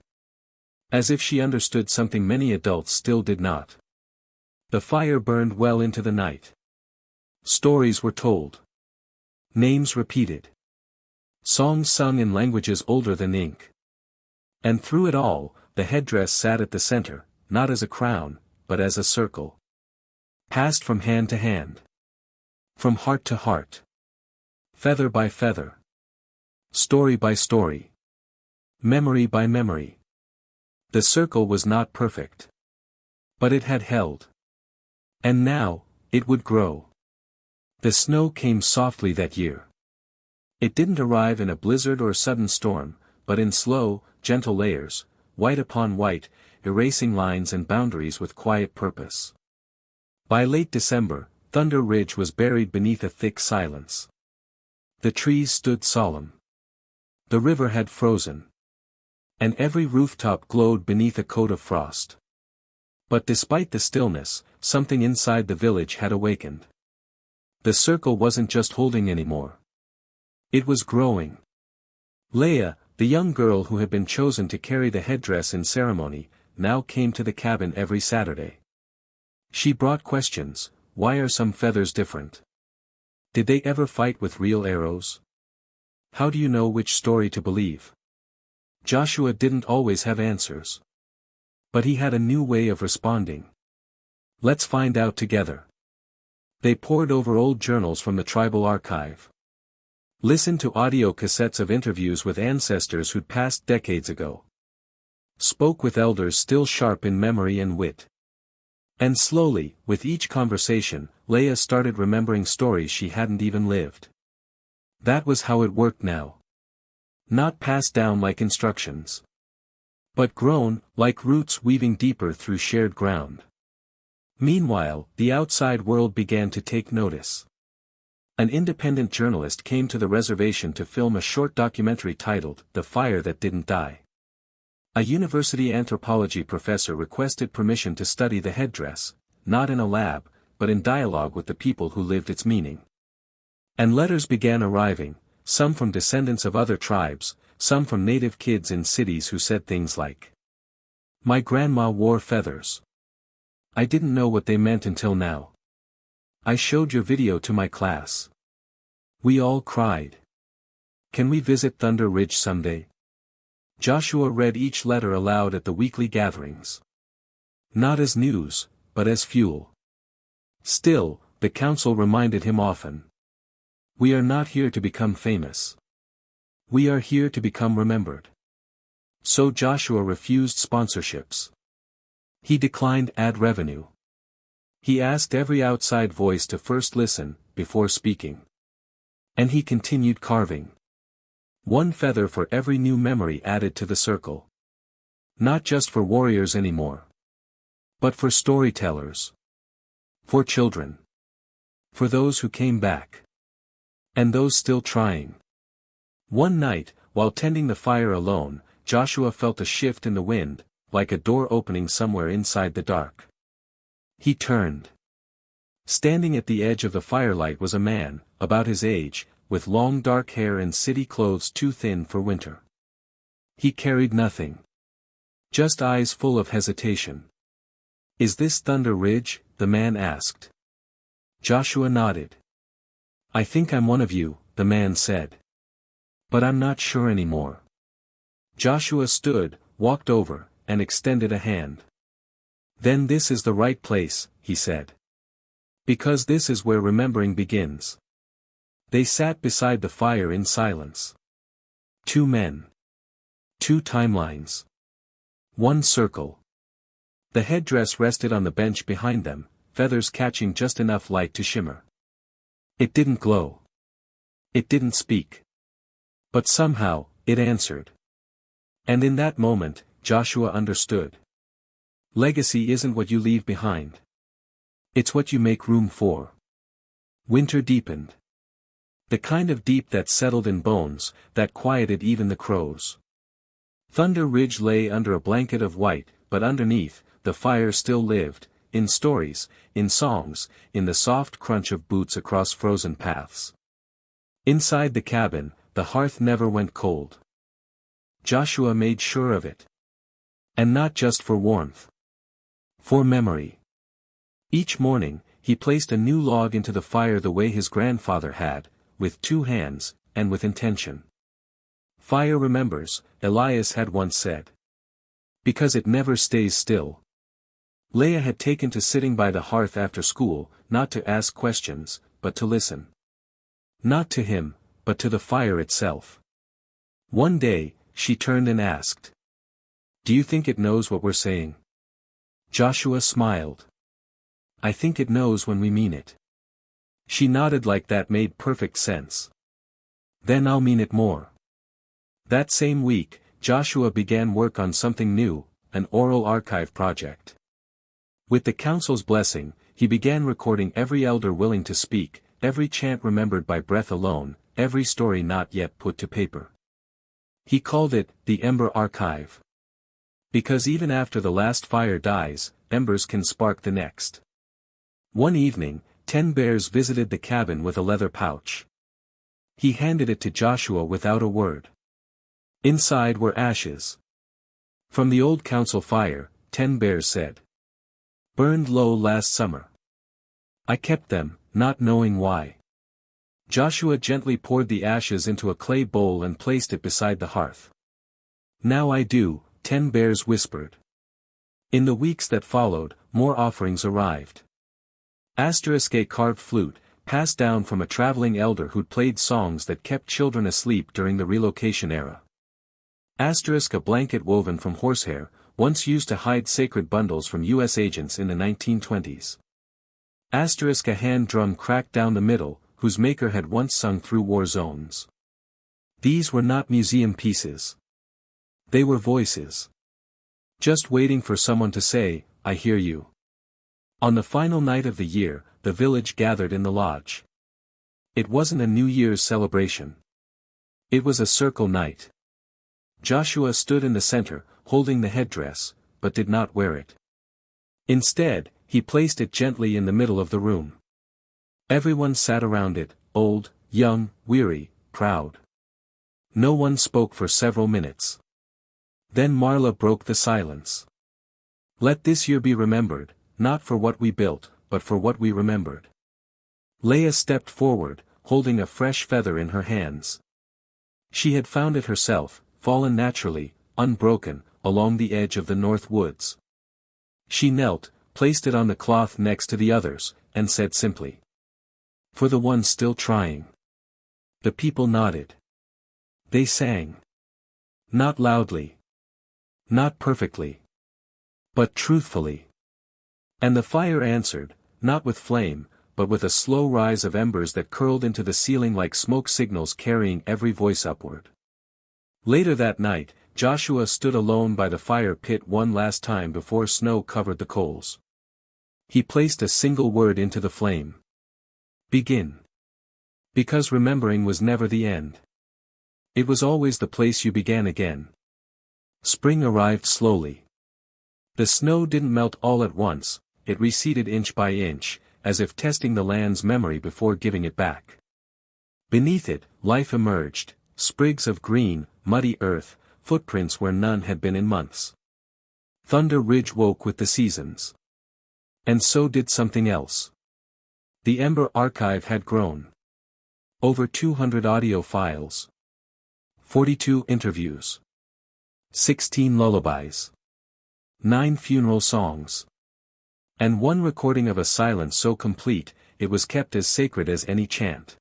As if she understood something many adults still did not. The fire burned well into the night. Stories were told. Names repeated. Songs sung in languages older than ink. And through it all, the headdress sat at the center, not as a crown, but as a circle. Passed from hand to hand. From heart to heart. Feather by feather. Story by story. Memory by memory. The circle was not perfect. But it had held. And now, it would grow. The snow came softly that year. It didn't arrive in a blizzard or sudden storm, but in slow, gentle layers, white upon white, erasing lines and boundaries with quiet purpose. By late December, Thunder Ridge was buried beneath a thick silence. The trees stood solemn. The river had frozen. And every rooftop glowed beneath a coat of frost. But despite the stillness, something inside the village had awakened. The circle wasn't just holding anymore. It was growing. Leia, the young girl who had been chosen to carry the headdress in ceremony, now came to the cabin every Saturday. She brought questions. Why are some feathers different? Did they ever fight with real arrows? How do you know which story to believe? Joshua didn't always have answers. But he had a new way of responding. Let's find out together. They pored over old journals from the tribal archive. Listened to audio cassettes of interviews with ancestors who'd passed decades ago. Spoke with elders still sharp in memory and wit. And slowly, with each conversation, Leia started remembering stories she hadn't even lived. That was how it worked now. Not passed down like instructions. But grown, like roots weaving deeper through shared ground. Meanwhile, the outside world began to take notice. An independent journalist came to the reservation to film a short documentary titled, "The Fire That Didn't Die." A university anthropology professor requested permission to study the headdress, not in a lab, but in dialogue with the people who lived its meaning. And letters began arriving, some from descendants of other tribes, some from native kids in cities who said things like, "My grandma wore feathers. I didn't know what they meant until now. I showed your video to my class. We all cried. Can we visit Thunder Ridge someday?" Joshua read each letter aloud at the weekly gatherings. Not as news, but as fuel. Still, the council reminded him often. We are not here to become famous. We are here to become remembered. So Joshua refused sponsorships. He declined ad revenue. He asked every outside voice to first listen, before speaking. And he continued carving. One feather for every new memory added to the circle. Not just for warriors anymore. But for storytellers. For children. For those who came back. And those still trying. One night, while tending the fire alone, Joshua felt a shift in the wind, like a door opening somewhere inside the dark. He turned. Standing at the edge of the firelight was a man, about his age, with long dark hair and city clothes too thin for winter. He carried nothing. Just eyes full of hesitation. "Is this Thunder Ridge?" the man asked. Joshua nodded. "I think I'm one of you," the man said. "But I'm not sure anymore." Joshua stood, walked over, and extended a hand. "Then this is the right place," he said. "Because this is where remembering begins." They sat beside the fire in silence. Two men. Two timelines. One circle. The headdress rested on the bench behind them, feathers catching just enough light to shimmer. It didn't glow. It didn't speak. But somehow, it answered. And in that moment, Joshua understood. Legacy isn't what you leave behind. It's what you make room for. Winter deepened. The kind of deep that settled in bones, that quieted even the crows. Thunder Ridge lay under a blanket of white, but underneath, the fire still lived, in stories, in songs, in the soft crunch of boots across frozen paths. Inside the cabin, the hearth never went cold. Joshua made sure of it. And not just for warmth. For memory. Each morning, he placed a new log into the fire the way his grandfather had, with 2 hands, and with intention. Fire remembers, Elias had once said. Because it never stays still. Leah had taken to sitting by the hearth after school, not to ask questions, but to listen. Not to him, but to the fire itself. One day, she turned and asked. Do you think it knows what we're saying? Joshua smiled. I think it knows when we mean it. She nodded like that made perfect sense. Then I'll mean it more. That same week, Joshua began work on something new, an oral archive project. With the council's blessing, he began recording every elder willing to speak, every chant remembered by breath alone, every story not yet put to paper. He called it, the Ember Archive. Because even after the last fire dies, embers can spark the next. One evening, 10 bears visited the cabin with a leather pouch. He handed it to Joshua without a word. Inside were ashes. From the old council fire, 10 bears said. Burned low last summer. I kept them, not knowing why. Joshua gently poured the ashes into a clay bowl and placed it beside the hearth. Now I do, 10 bears whispered. In the weeks that followed, more offerings arrived. A carved flute, passed down from a traveling elder who'd played songs that kept children asleep during the relocation era. A blanket woven from horsehair, once used to hide sacred bundles from U.S. agents in the 1920s. A hand drum cracked down the middle, whose maker had once sung through war zones. These were not museum pieces. They were voices. Just waiting for someone to say, I hear you. On the final night of the year, the village gathered in the lodge. It wasn't a New Year's celebration. It was a circle night. Joshua stood in the center, holding the headdress, but did not wear it. Instead, he placed it gently in the middle of the room. Everyone sat around it, old, young, weary, proud. No one spoke for several minutes. Then Marla broke the silence. Let this year be remembered, not for what we built, but for what we remembered. Leah stepped forward, holding a fresh feather in her hands. She had found it herself, fallen naturally, unbroken, along the edge of the North Woods. She knelt, placed it on the cloth next to the others, and said simply. For the ones still trying. The people nodded. They sang. Not loudly. Not perfectly. But truthfully. And the fire answered, not with flame, but with a slow rise of embers that curled into the ceiling like smoke signals carrying every voice upward. Later that night, Joshua stood alone by the fire pit one last time before snow covered the coals. He placed a single word into the flame. Begin. Because remembering was never the end. It was always the place you began again. Spring arrived slowly. The snow didn't melt all at once, it receded inch by inch, as if testing the land's memory before giving it back. Beneath it, life emerged, sprigs of green, muddy earth, footprints where none had been in months. Thunder Ridge woke with the seasons. And so did something else. The Ember Archive had grown. Over 200 audio files. 42 interviews. 16 lullabies. 9 funeral songs. And one recording of a silence so complete, it was kept as sacred as any chant.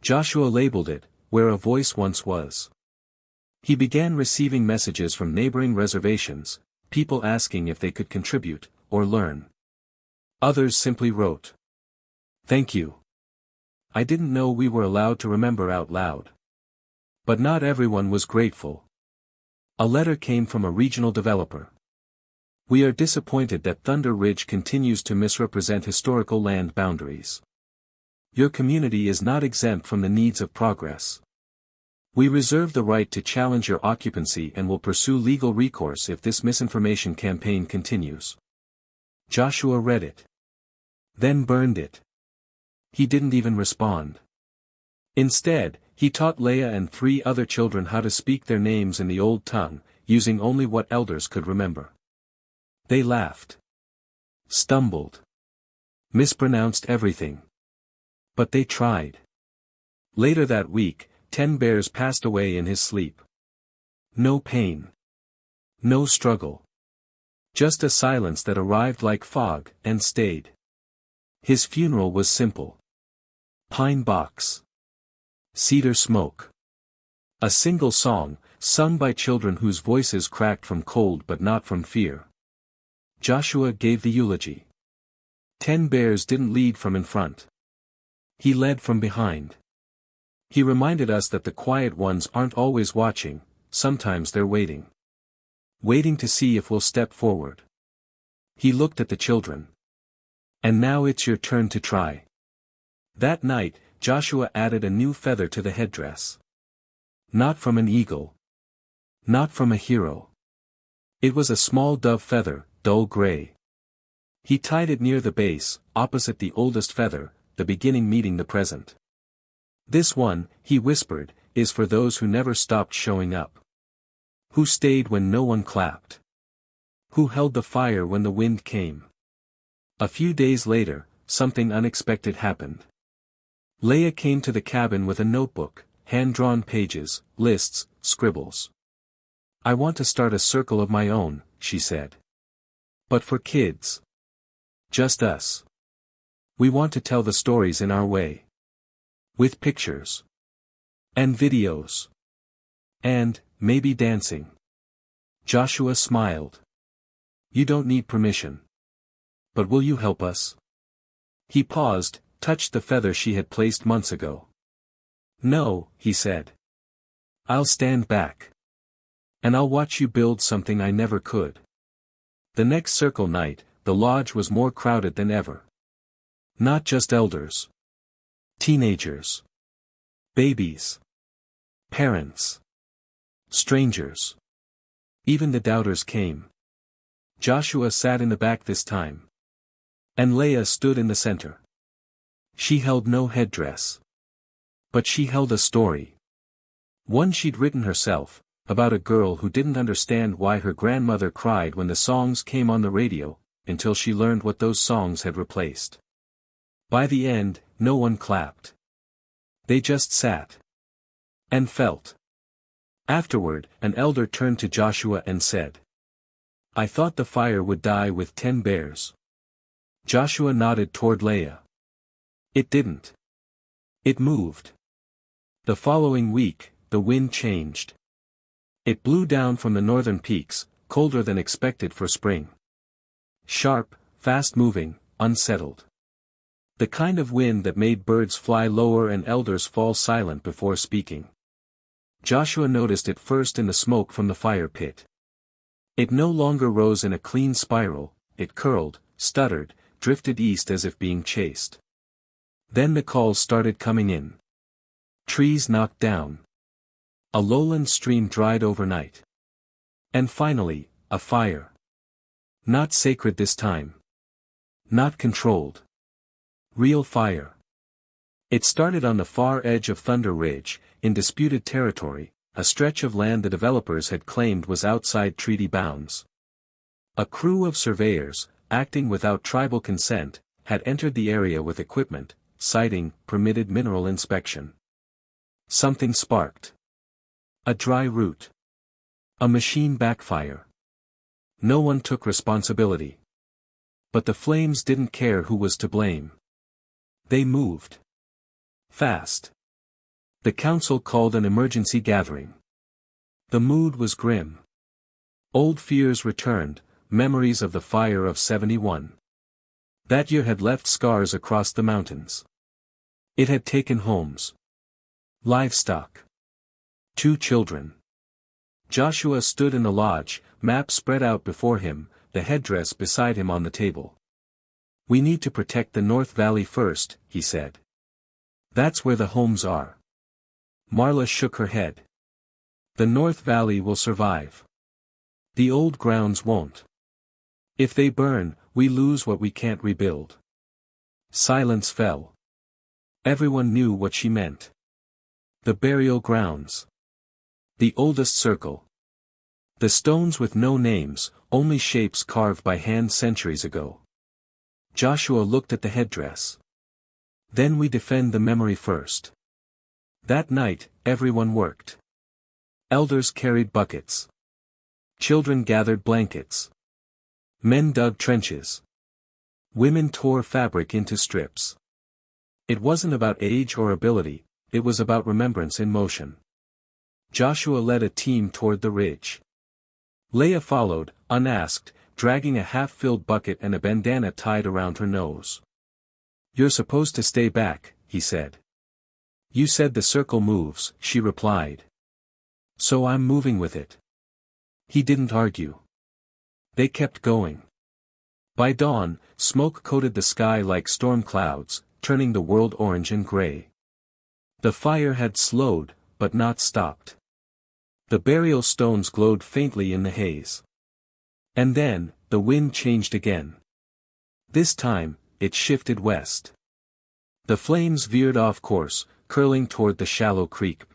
Joshua labeled it, Where a Voice Once Was. He began receiving messages from neighboring reservations, people asking if they could contribute, or learn. Others simply wrote. Thank you. I didn't know we were allowed to remember out loud. But not everyone was grateful. A letter came from a regional developer. We are disappointed that Thunder Ridge continues to misrepresent historical land boundaries. Your community is not exempt from the needs of progress. We reserve the right to challenge your occupancy and will pursue legal recourse if this misinformation campaign continues. Joshua read it. Then burned it. He didn't even respond. Instead, he taught Leia and 3 other children how to speak their names in the old tongue, using only what elders could remember. They laughed. Stumbled. Mispronounced everything. But they tried. Later that week, 10 bears passed away in his sleep. No pain. No struggle. Just a silence that arrived like fog and stayed. His funeral was simple. Pine box. Cedar smoke. A single song, sung by children whose voices cracked from cold but not from fear. Joshua gave the eulogy. 10 bears didn't lead from in front. He led from behind. He reminded us that the quiet ones aren't always watching, sometimes they're waiting. Waiting to see if we'll step forward. He looked at the children. And now it's your turn to try. That night, Joshua added a new feather to the headdress. Not from an eagle. Not from a hero. It was a small dove feather, dull gray. He tied it near the base, opposite the oldest feather, the beginning meeting the present. This one, he whispered, is for those who never stopped showing up. Who stayed when no one clapped. Who held the fire when the wind came. A few days later, something unexpected happened. Leia came to the cabin with a notebook, hand-drawn pages, lists, scribbles. I want to start a circle of my own, she said. But for kids. Just us. We want to tell the stories in our way. With pictures. And videos. And, maybe dancing. Joshua smiled. You don't need permission. But will you help us? He paused, touched the feather she had placed months ago. No, he said. I'll stand back. And I'll watch you build something I never could. The next circle night, the lodge was more crowded than ever. Not just elders. Teenagers. Babies. Parents. Strangers. Even the doubters came. Joshua sat in the back this time. And Leia stood in the center. She held no headdress. But she held a story. One she'd written herself, about a girl who didn't understand why her grandmother cried when the songs came on the radio, until she learned what those songs had replaced. By the end, no one clapped. They just sat. And felt. Afterward, an elder turned to Joshua and said, I thought the fire would die with 10 bears. Joshua nodded toward Leia. It didn't. It moved. The following week, the wind changed. It blew down from the northern peaks, colder than expected for spring. Sharp, fast-moving, unsettled. The kind of wind that made birds fly lower and elders fall silent before speaking. Joshua noticed it first in the smoke from the fire pit. It no longer rose in a clean spiral, it curled, stuttered, drifted east as if being chased. Then the calls started coming in. Trees knocked down. A lowland stream dried overnight. And finally, a fire. Not sacred this time. Not controlled. Real fire. It started on the far edge of Thunder Ridge, in disputed territory, a stretch of land the developers had claimed was outside treaty bounds. A crew of surveyors, acting without tribal consent, had entered the area with equipment, citing permitted mineral inspection. Something sparked. A dry root. A machine backfire. No one took responsibility. But the flames didn't care who was to blame. They moved. Fast. The council called an emergency gathering. The mood was grim. Old fears returned, memories of the fire of '71. That year had left scars across the mountains. It had taken homes. Livestock. 2 children. Joshua stood in the lodge, map spread out before him, the headdress beside him on the table. "We need to protect the North Valley first," he said. "That's where the homes are." Marla shook her head. "The North Valley will survive. The old grounds won't. If they burn, we lose what we can't rebuild." Silence fell. Everyone knew what she meant. The burial grounds. The oldest circle. The stones with no names, only shapes carved by hand centuries ago. Joshua looked at the headdress. "Then we defend the memory first." That night, everyone worked. Elders carried buckets. Children gathered blankets. Men dug trenches. Women tore fabric into strips. It wasn't about age or ability, it was about remembrance in motion. Joshua led a team toward the ridge. Leah followed, unasked, dragging a half-filled bucket and a bandana tied around her nose. "You're supposed to stay back," he said. "You said the circle moves," she replied. "So I'm moving with it." He didn't argue. They kept going. By dawn, smoke coated the sky like storm clouds, turning the world orange and gray. The fire had slowed, but not stopped. The burial stones glowed faintly in the haze. And then, the wind changed again. This time, it shifted west. The flames veered off course, curling toward the shallow creek.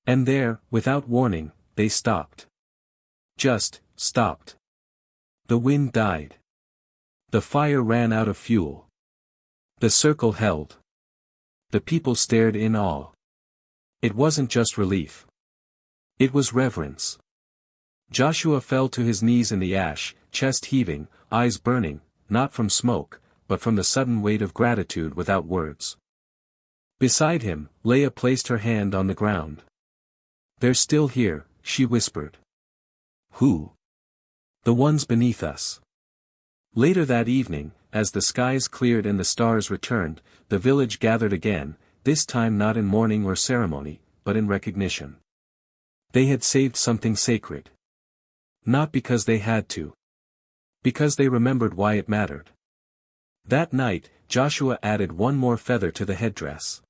And there, without warning, they stopped. Just, stopped. The wind died. The fire ran out of fuel. The circle held. The people stared in awe. It wasn't just relief. It was reverence. Joshua fell to his knees in the ash, chest heaving, eyes burning, not from smoke, but from the sudden weight of gratitude without words. Beside him, Leah placed her hand on the ground. "They're still here," she whispered. "Who?" "The ones beneath us." Later that evening, as the skies cleared and the stars returned, the village gathered again, this time not in mourning or ceremony, but in recognition. They had saved something sacred. Not because they had to. Because they remembered why it mattered. That night, Joshua added one more feather to the headdress.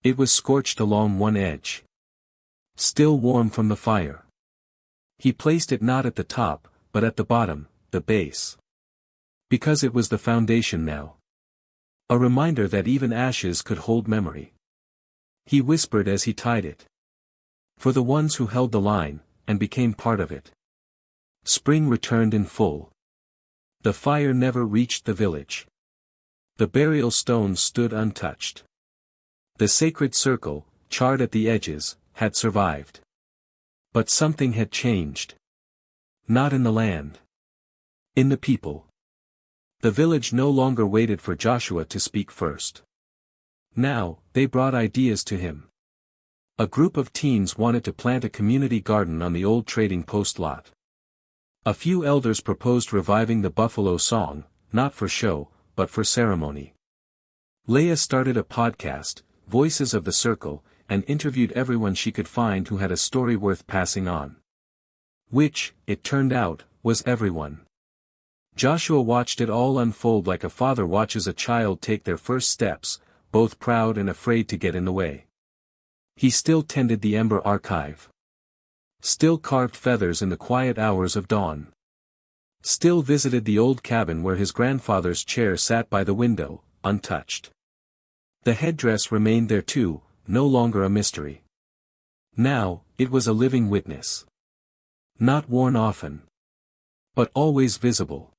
It was scorched along one edge. Still warm from the fire. He placed it not at the top, but at the bottom, the base. Because it was the foundation now. A reminder that even ashes could hold memory. He whispered as he tied it. For the ones who held the line, and became part of it. Spring returned in full. The fire never reached the village. The burial stones stood untouched. The sacred circle, charred at the edges, had survived. But something had changed. Not in the land. In the people. The village no longer waited for Joshua to speak first. Now, they brought ideas to him. A group of teens wanted to plant a community garden on the old trading post lot. A few elders proposed reviving the buffalo song, not for show, but for ceremony. Leah started a podcast, Voices of the Circle, and interviewed everyone she could find who had a story worth passing on. Which, it turned out, was everyone. Joshua watched it all unfold like a father watches a child take their first steps, both proud and afraid to get in the way. He still tended the ember archive. Still carved feathers in the quiet hours of dawn. Still visited the old cabin where his grandfather's chair sat by the window, untouched. The headdress remained there too, no longer a mystery. Now, it was a living witness. Not worn often. But always visible.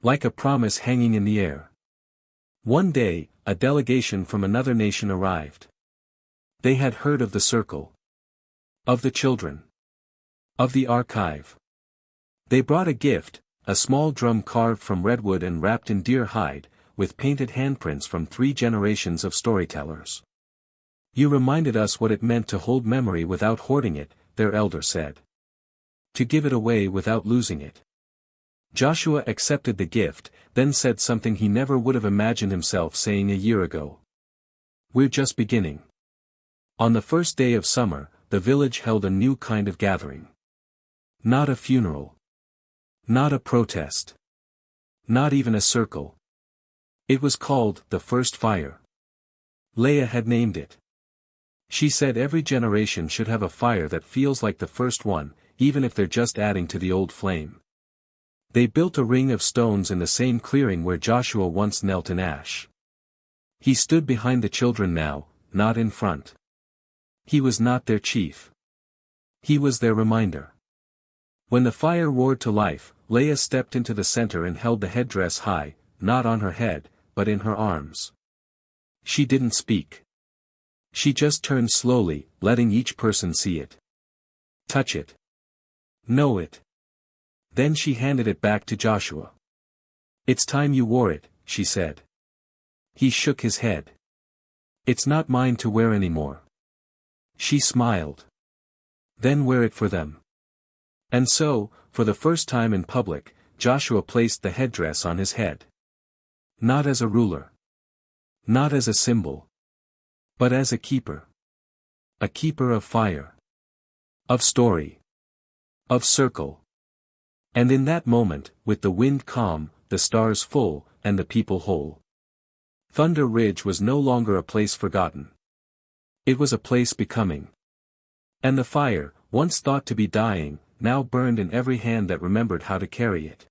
Like a promise hanging in the air. One day, a delegation from another nation arrived. They had heard of the circle. Of the children. Of the archive. They brought a gift, a small drum carved from redwood and wrapped in deer hide, with painted handprints from 3 generations of storytellers. "You reminded us what it meant to hold memory without hoarding it," their elder said. "To give it away without losing it." Joshua accepted the gift, then said something he never would have imagined himself saying a year ago. We're just beginning. On the first day of summer, the village held a new kind of gathering. Not a funeral. Not a protest. Not even a circle. It was called the First Fire. Leia had named it. She said every generation should have a fire that feels like the first one, even if they're just adding to the old flame. They built a ring of stones in the same clearing where Joshua once knelt in ash. He stood behind the children now, not in front. He was not their chief. He was their reminder. When the fire roared to life, Leia stepped into the center and held the headdress high, not on her head, but in her arms. She didn't speak. She just turned slowly, letting each person see it. Touch it. Know it. Then she handed it back to Joshua. It's time you wore it, she said. He shook his head. It's not mine to wear anymore. She smiled. Then wear it for them. And so, for the first time in public, Joshua placed the headdress on his head. Not as a ruler. Not as a symbol. But as a keeper. A keeper of fire. Of story. Of circle. And in that moment, with the wind calm, the stars full, and the people whole, Thunder Ridge was no longer a place forgotten. It was a place becoming. And the fire, once thought to be dying, now burned in every hand that remembered how to carry it.